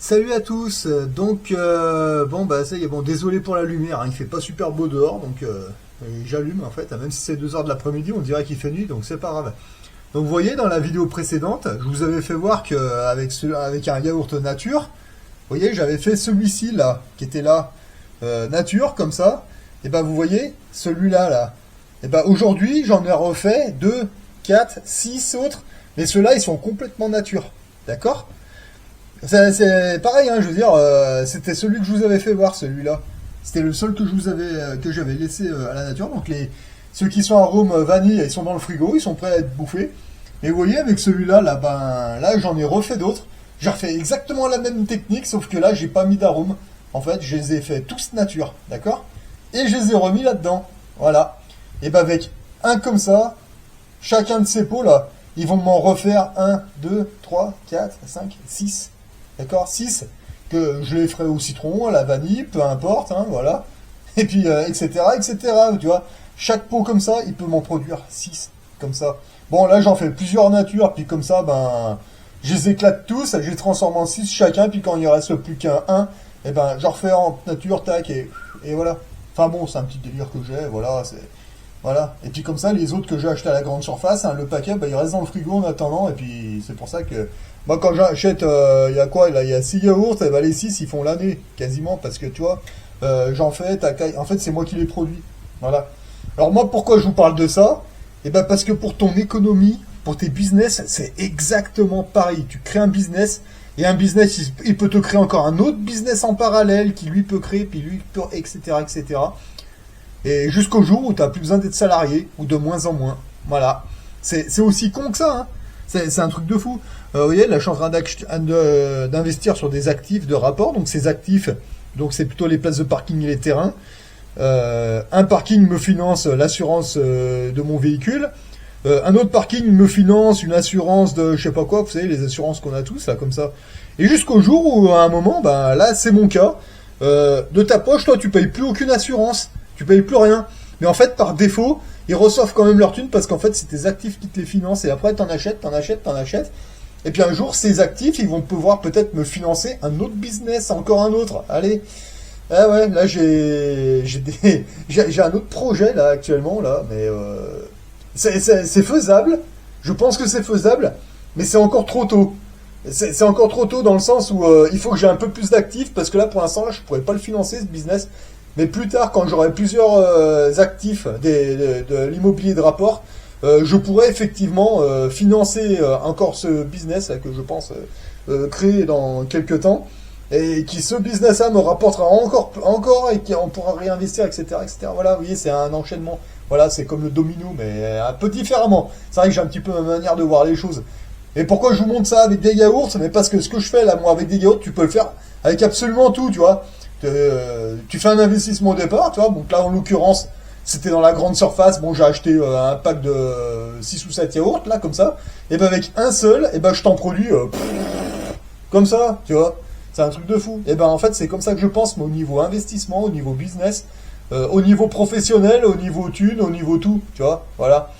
Salut à tous. Donc bon bah ça y est, bon désolé pour la lumière, hein, il fait pas super beau dehors, donc j'allume en fait, hein, même si c'est 2 heures de l'après-midi, on dirait qu'il fait nuit, donc c'est pas grave. Donc vous voyez dans la vidéo précédente, je vous avais fait voir que avec un yaourt nature, vous voyez j'avais fait celui-ci là, qui était là, nature comme ça, et ben vous voyez celui-là là, et ben aujourd'hui j'en ai refait 2, 4, 6 autres, mais ceux-là ils sont complètement nature, d'accord? C'est pareil, hein, je veux dire, c'était celui que je vous avais fait voir, celui-là. C'était le seul que j'avais laissé à la nature. Donc ceux qui sont arôme vanille, ils sont dans le frigo, ils sont prêts à être bouffés. Et vous voyez, avec celui-là, là, ben, là, j'en ai refait d'autres. J'ai refait exactement la même technique, sauf que là, j'ai pas mis d'arôme. En fait, je les ai fait tous nature, d'accord? Et je les ai remis là-dedans. Voilà. Et ben avec un comme ça, chacun de ces pots là, ils vont m'en refaire un, 2, 3, 4, 5, 6. D'accord? 6 que je les ferai au citron, à la vanille, peu importe, hein, voilà. Et puis, etc., etc. Tu vois, chaque pot comme ça, il peut m'en produire 6 comme ça. Bon, là, j'en fais plusieurs natures, puis comme ça, ben, je les éclate tous, je les transforme en 6 chacun, puis quand il ne reste plus qu'un 1, et ben, j'en refais en nature, tac, et voilà. Enfin bon, c'est un petit délire que j'ai, voilà, c'est... Voilà. Et puis comme ça, les autres que j'ai achetés à la grande surface, hein, le paquet, bah, il reste dans le frigo en attendant. Et puis c'est pour ça que moi, quand j'achète, il y a quoi là? Il y a 6 yaourts, et bah, les 6 ils font l'année quasiment parce que tu vois, j'en fais. En fait, c'est moi qui les produis. Voilà. Alors moi, pourquoi je vous parle de ça? Eh ben parce que pour ton économie, pour tes business, c'est exactement pareil. Tu crées un business. Et un business, il peut te créer encore un autre business en parallèle qui lui peut créer, puis lui peut, etc., etc. Et jusqu'au jour où tu n'as plus besoin d'être salarié, ou de moins en moins. Voilà. C'est aussi con que ça, hein. C'est un truc de fou. Vous voyez, là, je suis en train d'investir sur des actifs de rapport. Donc, ces actifs, donc c'est plutôt les places de parking et les terrains. Un parking me finance l'assurance de mon véhicule. Un autre parking me finance une assurance de je sais pas quoi. Vous savez, les assurances qu'on a tous, là, comme ça. Et jusqu'au jour où, à un moment, ben là, c'est mon cas. De ta poche, toi, tu payes plus aucune assurance. Tu payes plus rien. Mais en fait, par défaut, ils reçoivent quand même leur thune parce qu'en fait, c'est tes actifs qui te les financent. Et après, t'en achètes, t'en achètes, t'en achètes. Et puis un jour, ces actifs, ils vont pouvoir peut-être me financer un autre business, encore un autre. Allez. Ah ouais, là, j'ai un autre projet, là, actuellement, là. Mais c'est faisable. Je pense que c'est faisable. Mais c'est encore trop tôt. C'est encore trop tôt dans le sens où il faut que j'ai un peu plus d'actifs parce que là, pour l'instant, là, je pourrais pas le financer, ce business. Mais plus tard, quand j'aurai plusieurs actifs de l'immobilier de rapport, je pourrais effectivement financer encore ce business là, que je pense créer dans quelques temps. Et qui ce business-là me rapportera encore et qu'on pourra réinvestir, etc., etc. Voilà, vous voyez, c'est un enchaînement. Voilà, c'est comme le domino, mais un peu différemment. C'est vrai que j'ai un petit peu ma manière de voir les choses. Et pourquoi je vous montre ça avec des yaourts? Mais parce que ce que je fais là, moi, avec des yaourts, tu peux le faire avec absolument tout, tu vois. Tu fais un investissement au départ, tu vois. Donc là, en l'occurrence, c'était dans la grande surface. Bon, j'ai acheté un pack de 6 ou 7 yaourts, là, comme ça. Et ben avec un seul, et ben je t'en produis comme ça, tu vois. C'est un truc de fou. Et ben en fait, c'est comme ça que je pense, mais au niveau investissement, au niveau business, au niveau professionnel, au niveau thune, au niveau tout, tu vois. Voilà.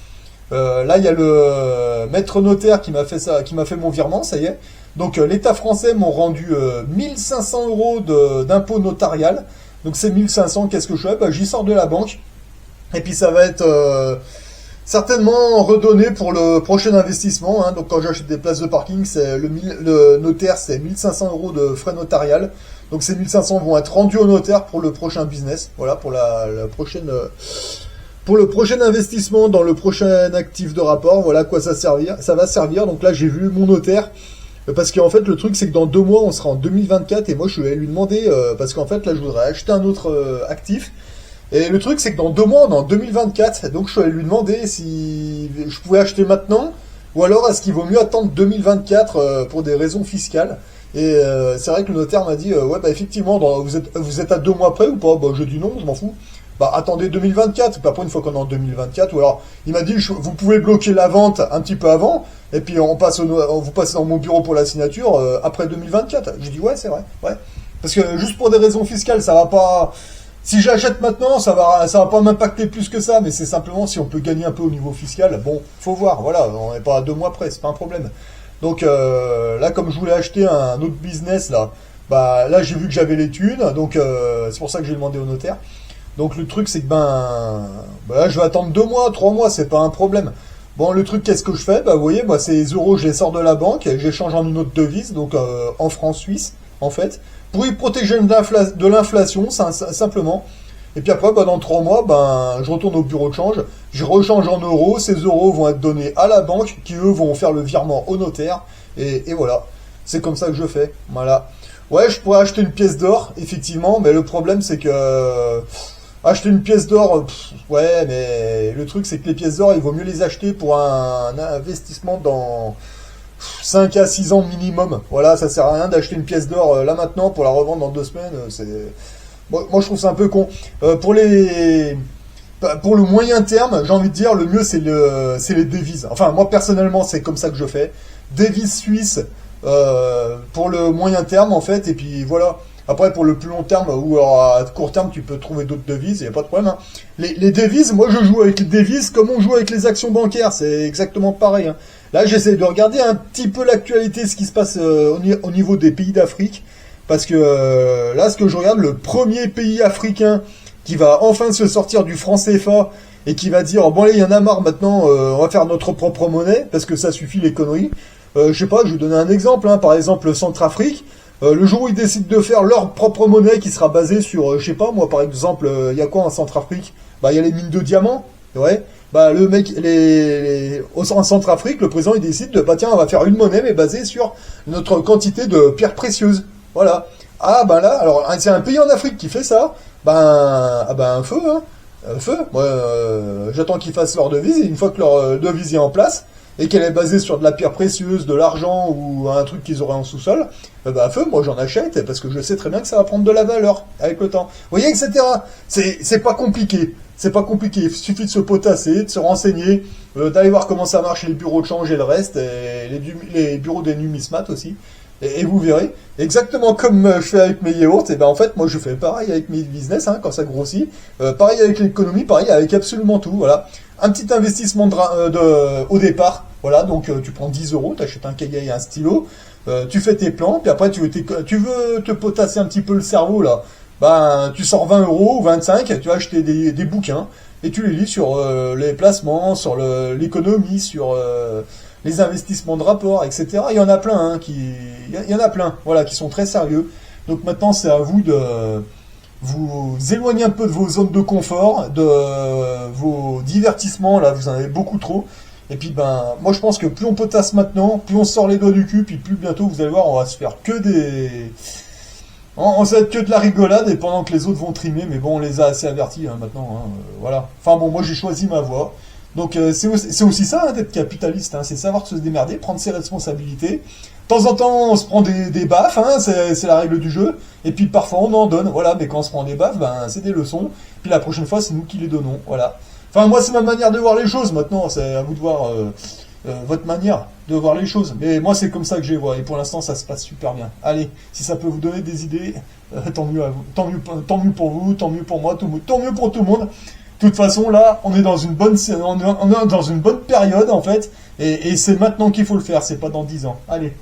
Là, il y a le maître notaire qui m'a fait ça, qui m'a fait mon virement, ça y est. Donc, l'État français m'ont rendu 1500 euros d'impôt notarial. Donc, c'est 1500, qu'est-ce que je fais? Bah, j'y sors de la banque. Et puis, ça va être certainement redonné pour le prochain investissement. Hein. Donc, quand j'achète des places de parking, c'est le notaire, c'est 1500 euros de frais notarial. Donc, ces 1500 vont être rendus au notaire pour le prochain business. Voilà, pour la prochaine... pour le prochain investissement dans le prochain actif de rapport, voilà à quoi ça va servir. Donc là, j'ai vu mon notaire, parce qu'en fait, le truc, c'est que dans 2 mois, on sera en 2024, et moi, je vais lui demander, parce qu'en fait, là, je voudrais acheter un autre actif. Et le truc, c'est que dans 2 mois, on est en 2024, donc je vais lui demander si je pouvais acheter maintenant, ou alors est-ce qu'il vaut mieux attendre 2024 pour des raisons fiscales. Et c'est vrai que le notaire m'a dit, ouais, bah effectivement, vous êtes à 2 mois près ou pas? Bah, je dis non, je m'en fous. Bah, attendez 2024, puis après, une fois qu'on est en 2024, ou alors, il m'a dit, vous pouvez bloquer la vente un petit peu avant, et puis vous passez dans mon bureau pour la signature après 2024. J'ai dit, ouais, c'est vrai, ouais. Parce que juste pour des raisons fiscales, ça va pas... Si j'achète maintenant, ça va pas m'impacter plus que ça, mais c'est simplement si on peut gagner un peu au niveau fiscal. Bon, faut voir, voilà, on n'est pas à 2 mois près, c'est pas un problème. Donc là, comme je voulais acheter un autre business là, Bah là j'ai vu que j'avais les thunes, donc c'est pour ça que j'ai demandé au notaire. Donc le truc c'est que bah, là, je vais attendre 2 mois, 3 mois, c'est pas un problème. Bon le truc qu'est-ce que je fais? Bah vous voyez, moi ces euros je les sors de la banque, j'échange en une autre devise, donc en francs suisses en fait, pour y protéger de l'inflation, simplement. Et puis après, bah, dans 3 mois, ben, je retourne au bureau de change, je rechange en euros, ces euros vont être donnés à la banque, qui eux vont faire le virement au notaire, et voilà. C'est comme ça que je fais. Voilà. Ouais, je pourrais acheter une pièce d'or, effectivement, mais le problème c'est que acheter une pièce d'or, ouais, mais le truc c'est que les pièces d'or, il vaut mieux les acheter pour un investissement dans 5 à 6 ans minimum. Voilà, ça sert à rien d'acheter une pièce d'or là maintenant pour la revendre dans 2 semaines. Moi je trouve ça un peu con. Pour le moyen terme, j'ai envie de dire, le mieux c'est les devises. Enfin, moi personnellement, c'est comme ça que je fais. Devises suisses pour le moyen terme en fait, et puis voilà. Après, pour le plus long terme ou alors à court terme, tu peux trouver d'autres devises, il n'y a pas de problème. Hein. Les devises, moi je joue avec les devises comme on joue avec les actions bancaires, c'est exactement pareil. Hein. Là, j'essaie de regarder un petit peu l'actualité, ce qui se passe au niveau des pays d'Afrique, parce que là, ce que je regarde, le premier pays africain qui va enfin se sortir du franc CFA et qui va dire bon allez, il y en a marre maintenant, on va faire notre propre monnaie parce que ça suffit les conneries. Je sais pas, je vais vous donner un exemple. Hein, par exemple, Centrafrique. Le jour où ils décident de faire leur propre monnaie qui sera basée sur, je sais pas, moi par exemple, il y a quoi en Centrafrique? Bah il y a les mines de diamants, ouais. Bah le mec, en Centrafrique, le président il décide de, bah tiens, on va faire une monnaie mais basée sur notre quantité de pierres précieuses, voilà. Ah ben là, alors c'est un pays en Afrique qui fait ça, un feu, hein, un feu. Moi, j'attends qu'ils fassent leur devise et une fois que leur devise est en place, et qu'elle est basée sur de la pierre précieuse, de l'argent ou un truc qu'ils auraient en sous-sol, feu, moi j'en achète parce que je sais très bien que ça va prendre de la valeur avec le temps. Vous voyez, etc. C'est pas compliqué. C'est pas compliqué. Il suffit de se potasser, de se renseigner, d'aller voir comment ça marche les bureaux de change et le reste, et les bureaux des numismates aussi. Et vous verrez, exactement comme je fais avec mes yaourts, et ben en fait moi je fais pareil avec mes business hein, quand ça grossit, pareil avec l'économie, pareil avec absolument tout, voilà. Un petit investissement au départ, voilà, donc tu prends 10 euros, tu achètes un cahier et un stylo, tu fais tes plans, puis après tu veux te potasser un petit peu le cerveau là, ben tu sors 20 euros ou 25, tu vas acheter des bouquins, et tu les lis sur les placements, sur l'économie, sur les investissements de rapport, etc. Il y en a plein, hein, il y en a plein, voilà, qui sont très sérieux. Donc maintenant, c'est à vous de vous éloigner un peu de vos zones de confort, de vos divertissements, là, vous en avez beaucoup trop. Et puis, moi, je pense que plus on potasse maintenant, plus on sort les doigts du cul, puis plus bientôt, vous allez voir, on va se faire que ça va être que de la rigolade, et pendant que les autres vont trimer, mais bon, on les a assez avertis, hein, maintenant, hein, voilà. Enfin bon, moi, j'ai choisi ma voie. Donc c'est aussi ça hein, d'être capitaliste, hein, c'est savoir se démerder, prendre ses responsabilités. De temps en temps on se prend des baffes, hein, c'est la règle du jeu, et puis parfois on en donne, voilà, mais quand on se prend des baffes, c'est des leçons, puis la prochaine fois c'est nous qui les donnons, voilà. Enfin moi c'est ma manière de voir les choses maintenant, c'est à vous de voir votre manière de voir les choses, mais moi c'est comme ça que je les vois, et pour l'instant ça se passe super bien. Allez, si ça peut vous donner des idées, tant mieux à vous, tant mieux pour vous, tant mieux pour moi, tant mieux pour tout le monde. De toute façon, là, on est dans une bonne période, en fait, et c'est maintenant qu'il faut le faire, c'est pas dans 10 ans. Allez.